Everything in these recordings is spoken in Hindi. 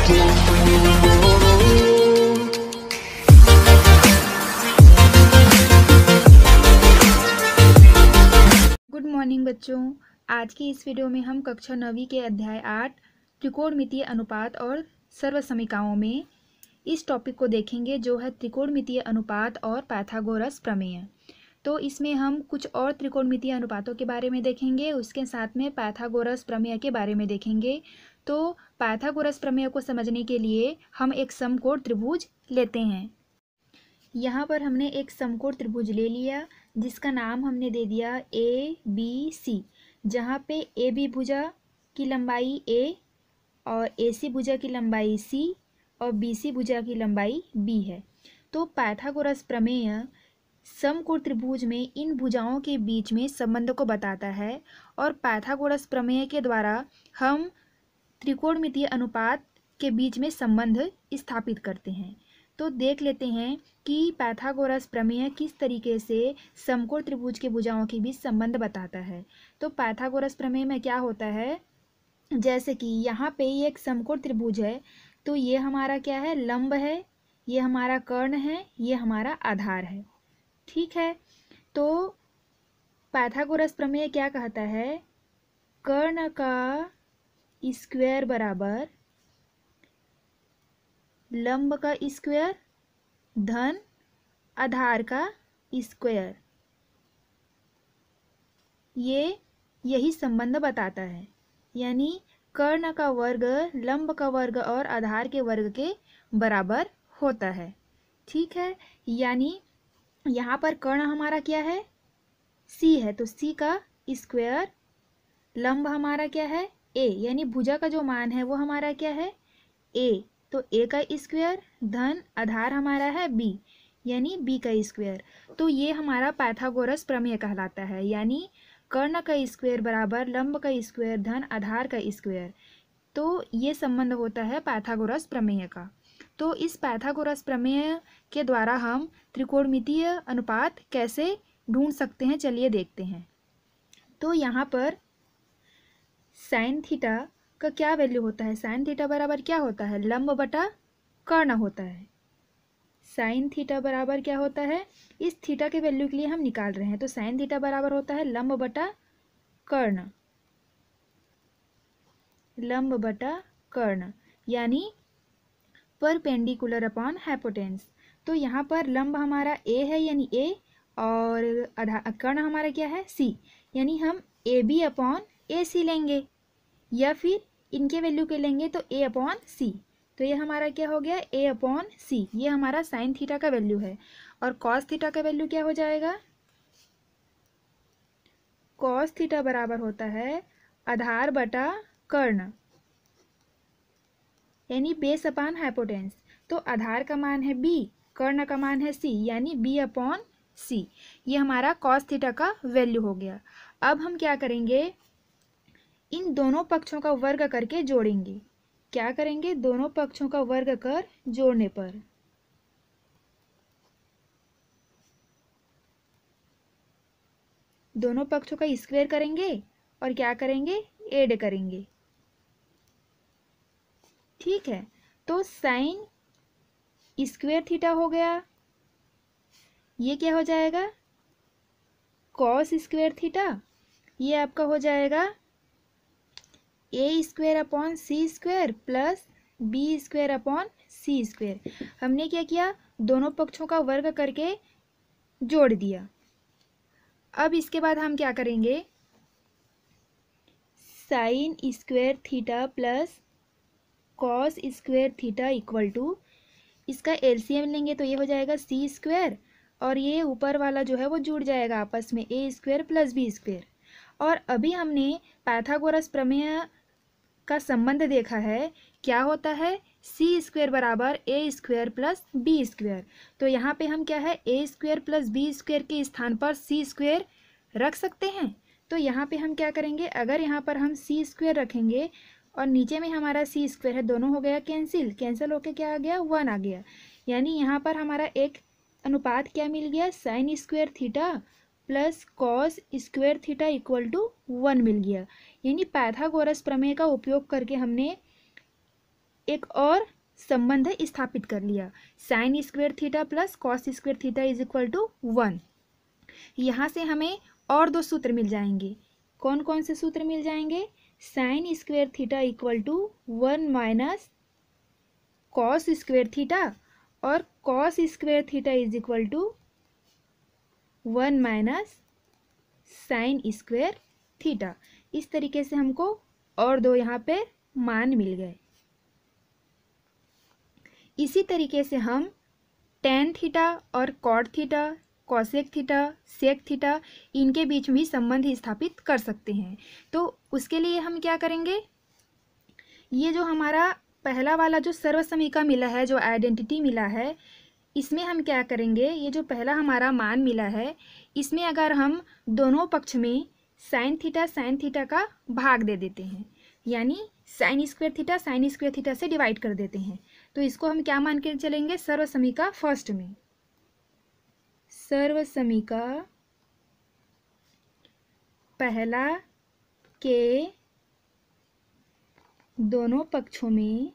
गुड मॉर्निंग बच्चों। आज की इस वीडियो में हम कक्षा 9वीं के अध्याय 8 त्रिकोणमितीय अनुपात और सर्वसमीकाओं में इस टॉपिक को देखेंगे, जो है त्रिकोणमितीय अनुपात और पाइथागोरस प्रमेय। तो इसमें हम कुछ और त्रिकोणमितीय अनुपातों के बारे में देखेंगे, उसके साथ में पाइथागोरस प्रमेय के बारे में देखेंगे। तो पाइथागोरस प्रमेय को समझने के लिए हम एक समकोण त्रिभुज लेते हैं। यहाँ पर हमने एक समकोण त्रिभुज ले लिया, जिसका नाम हमने दे दिया ए बी सी, जहाँ पे ए बी भुजा की लंबाई ए और ए सी भुजा की लंबाई सी और बी सी भुजा की लंबाई बी है। तो पाइथागोरस प्रमेय समकोण त्रिभुज में इन भुजाओं के बीच में संबंध को बताता है, और पाइथागोरस प्रमेय के द्वारा हम त्रिकोणमितीय अनुपात के बीच में संबंध स्थापित करते हैं। तो देख लेते हैं कि पाइथागोरस प्रमेय किस तरीके से समकोण त्रिभुज के भुजाओं के बीच संबंध बताता है। तो पाइथागोरस प्रमेय में क्या होता है, जैसे कि यहाँ पे ये एक समकोण त्रिभुज है, तो ये हमारा क्या है, लंब है, ये हमारा कर्ण है, ये हमारा आधार है। ठीक है, तो पाइथागोरस प्रमेय क्या कहता है, कर्ण का स्क्वायर बराबर लंब का स्क्वायर धन आधार का स्क्वायर, ये यही संबंध बताता है। यानी कर्ण का वर्ग लंब का वर्ग और आधार के वर्ग के बराबर होता है। ठीक है, यानी यहाँ पर कर्ण हमारा क्या है, सी है, तो सी का स्क्वायर, लंब हमारा क्या है, ए, यानी भुजा का जो मान है वो हमारा क्या है, ए, तो ए का स्क्वायर धन आधार हमारा है बी, यानी बी का स्क्वायर। तो ये हमारा पाइथागोरस प्रमेय कहलाता है, यानी कर्ण का स्क्वायर बराबर लंब का स्क्वायर धन आधार का स्क्वायर। तो ये संबंध होता है पाइथागोरस प्रमेय का। तो इस पाइथागोरस प्रमेय के द्वारा हम त्रिकोणमितीय अनुपात कैसे ढूंढ सकते हैं, चलिए देखते हैं। तो यहाँ पर साइन थीटा का क्या वैल्यू होता है, साइन थीटा बराबर क्या होता है, लंब बटा कर्ण होता है। साइन थीटा बराबर क्या होता है, इस थीटा के वैल्यू के लिए हम निकाल रहे हैं, तो साइन थीटा बराबर होता है लंब बटा कर्ण, लंब बटा कर्ण, यानी परपेंडिकुलर अपॉन हाइपोटेन्यूस। तो यहाँ पर लंब हमारा ए है, यानी ए, और कर्ण हमारा क्या है, सी, यानी हम ए बी अपॉन ए सी लेंगे, या फिर इनके वैल्यू के लेंगे तो ए अपॉन सी। तो ये हमारा क्या हो गया, ए अपॉन सी, ये हमारा साइन थीटा का वैल्यू है। और कॉस थीटा का वैल्यू क्या हो जाएगा, कॉस थीटा बराबर होता है आधार बटा कर्ण, यानी बेस अपॉन हाइपोटेन्यूस। तो आधार का मान है बी, कर्ण का मान है सी, यानी बी अपॉन सी, ये हमारा कॉस थीटा का वैल्यू हो गया। अब हम क्या करेंगे, इन दोनों पक्षों का वर्ग करके जोड़ेंगे। क्या करेंगे, दोनों पक्षों का वर्ग कर जोड़ने पर दोनों पक्षों का स्क्वायर करेंगे और क्या करेंगे, ऐड करेंगे। ठीक है, तो साइन स्क्वायर थीटा हो गया, ये क्या हो जाएगा, कॉस स्क्वायर थीटा, ये आपका हो जाएगा A square upon C square plus B square upon C square. हमने क्या किया, दोनों पक्षों का वर्ग करके जोड़ दिया। अब इसके बाद हम क्या करेंगे, sine square theta plus cos square theta equal to, इसका एलसीएम लेंगे तो ये हो जाएगा सी स्क्वायर, और ये ऊपर वाला जो है वो जुड़ जाएगा आपस में, ए स्क्वायर प्लस बी स्क्वायर। और अभी हमने पाइथागोरस प्रमेय का संबंध देखा है, क्या होता है, सी स्क्वायर बराबर ए स्क्वायर प्लस बी स्क्वायर। तो यहाँ पे हम क्या है, ए स्क्वायर प्लस बी स्क्वायर के स्थान पर सी स्क्वायर रख सकते हैं। तो यहाँ पे हम क्या करेंगे, अगर यहाँ पर हम सी स्क्वायर रखेंगे और नीचे में हमारा सी स्क्वायर है, दोनों हो गया कैंसिल, कैंसिल होके क्या आ गया, 1 आ गया। यानी यहाँ पर हमारा एक अनुपात क्या मिल गया, sine square theta plus cos square theta equal to 1 मिल गया। यानी पाइथागोरस प्रमेय का उपयोग करके हमने एक और संबंध स्थापित कर लिया, sine square theta plus cos square theta is equal to 1। यहाँ से हमें और दो सूत्र मिल जाएंगे। कौन कौन से सूत्र मिल जाएंगे? Sine square theta equal to 1 minus cos square theta और cos square theta is equal to 1 minus sine square theta. इस तरीके से हमको और दो यहाँ पे मान मिल गए। इसी तरीके से हम टेन थीटा और cot theta, cosec theta, sec theta, इनके बीच में संबंध स्थापित कर सकते हैं। तो उसके लिए हम क्या करेंगे, ये जो हमारा पहला वाला जो सर्वसमीका मिला है, जो आइडेंटिटी मिला है, इसमें हम क्या करेंगे, ये जो पहला हमारा मान मिला है, इसमें अगर हम दोनों पक्ष में साइन थीटा का भाग दे देते हैं, यानी साइन स्क्वायर थीटा से डिवाइड कर देते हैं, तो इसको हम क्या मान के चलेंगे, सर्वसमीका फर्स्ट में। सर्वसमीका पहला के दोनों पक्षों में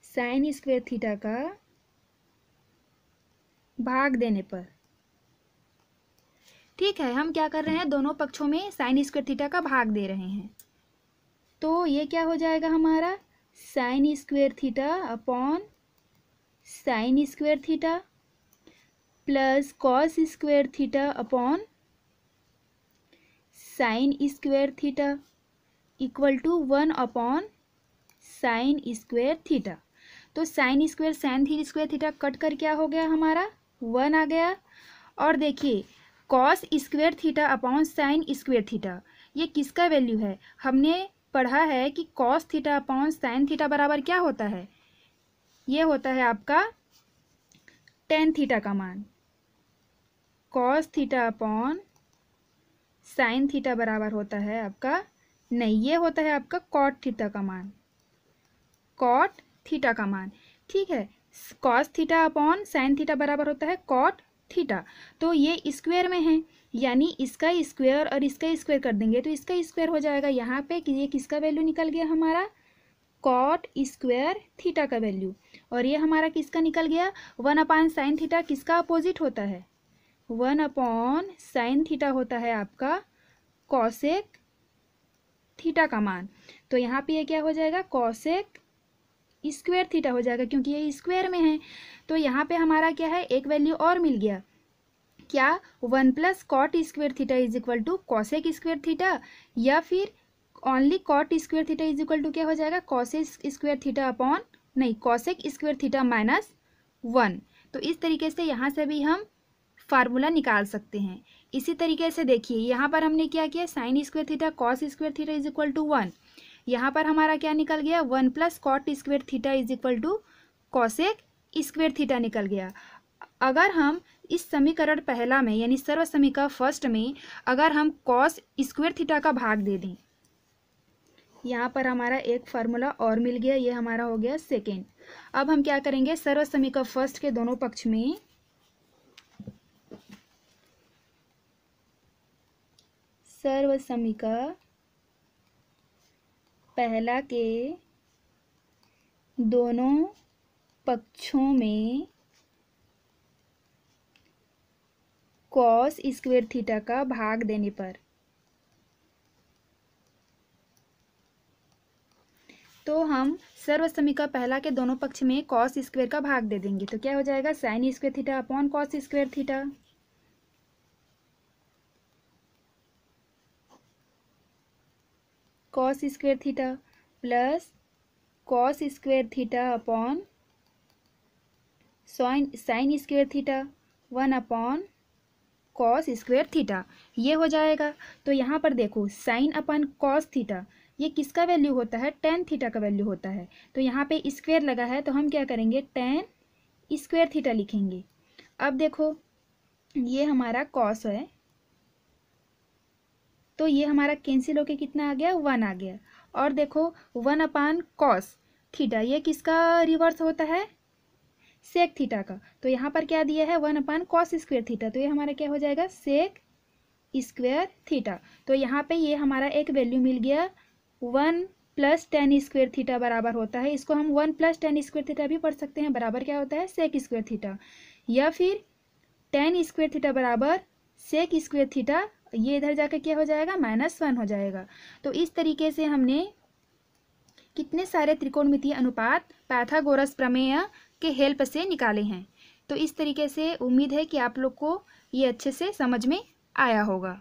साइन स्क्वायर थीटा का भाग देने पर, ठीक है, हम क्या कर रहे हैं, दोनों पक्षों में साइन स्क्वायर थीटा का भाग दे रहे हैं। तो ये क्या हो जाएगा हमारा, sine square theta upon sine square theta plus cos square theta upon sine square theta equal to 1 upon sine square theta. तो साइन स्क्वायर थीटा कट कर क्या हो गया हमारा, 1 आ गया। और देखिए cos square theta upon sine square theta, ये किसका वैल्यू है, हमने पढ़ा है कि cos theta upon sine theta बराबर क्या होता है, ये होता है आपका टेन थीटा का मान। Cos theta upon sine theta बराबर होता है आपका, नहीं, ये होता है आपका कॉट थीटा का मान, कॉट थीटा का मान, ठीक है। Cos theta upon sine theta बराबर होता है कॉट थीटा। तो ये स्क्वायर में है, यानी इसका स्क्वायर और इसका स्क्वायर कर देंगे तो इसका स्क्वायर हो जाएगा यहाँ पे, कि ये किसका वैल्यू निकल गया हमारा, कॉट स्क्वायर थीटा का वैल्यू। और ये हमारा किसका निकल गया, 1 अपॉन साइन थीटा किसका अपोजिट होता है, 1 अपॉन साइन थीटा होता है आपका कॉसेक थीटा का मान। तो यहाँ पे ये क्या हो जाएगा, कॉसेक स्क्वायर थीटा हो जाएगा, क्योंकि ये स्क्वायर में है। तो यहाँ पे हमारा क्या है, एक वैल्यू और मिल गया, क्या, 1 plus cot square theta is equal to cosec square theta, या फिर only cot square theta is equal to क्या हो जाएगा, कॉसेक स्क्वायर थीटा अपॉन, नहीं, कॉसेक स्क्वायर थीटा माइनस 1। तो इस तरीके से यहाँ से भी हम फार्मूला निकाल सकते हैं। इसी तरीके से देखिए यहाँ पर हमने क्या किया, sine square theta cos square theta is equal to 1, यहाँ पर हमारा क्या निकल गया, 1 plus cot square theta is equal to cosec square theta निकल गया। अगर हम इस समीकरण पहला में यानी सर्वसमीका फर्स्ट में अगर हम कॉस स्क्वायर थीटा का भाग दे दें, यहाँ पर हमारा एक फार्मूला और मिल गया, ये हमारा हो गया सेकेंड। अब हम क्या करेंगे, सर्वसमीका फर्स्ट के दोनों पक्ष में सर्वसमीका पहला के दोनों पक्षों में कॉस स्क्वायर थीटा का भाग देने पर, तो हम सर्वसमीका पहला के दोनों पक्ष में कॉस स्क्वायर का भाग दे देंगे, तो क्या हो जाएगा, sign square theta upon cos square theta. Cos square theta plus cos square theta upon sine square theta 1 upon cos square theta, ये हो जाएगा। तो यहाँ पर देखो साइन अपॉन कॉस थीटा, ये किसका वैल्यू होता है, टेन थीटा का वैल्यू होता है। तो यहाँ पे स्क्वायर लगा है तो हम क्या करेंगे, टेन स्क्वायर थीटा लिखेंगे। अब देखो ये हमारा कॉस है, तो ये हमारा कैंसिल होके कितना आ गया, 1 आ गया। और देखो 1 अपान कॉस थीटा, ये किसका रिवर्स होता है, सेक थीटा का। तो यहाँ पर क्या दिया है, 1 अपान कॉस स्क्वायर थीटा, तो ये हमारा क्या हो जाएगा, सेक स्क्वायर थीटा। तो यहाँ पे ये हमारा एक वैल्यू मिल गया 1 प्लस टेन स्क्वेयर थीटा बराबर होता है, इसको हम 1 प्लस टेन स्क्वेयर थीटा भी पढ़ सकते हैं, बराबर क्या होता है सेक स्क्वेयर थीटा, या फिर टेन स्क्वेयर थीटा बराबर सेक स्क्वेयर थीटा, ये इधर जाकर क्या हो जाएगा -1 हो जाएगा। तो इस तरीके से हमने कितने सारे त्रिकोणमितीय अनुपात पाइथागोरस प्रमेय के हेल्प से निकाले हैं। तो इस तरीके से उम्मीद है कि आप लोग को ये अच्छे से समझ में आया होगा।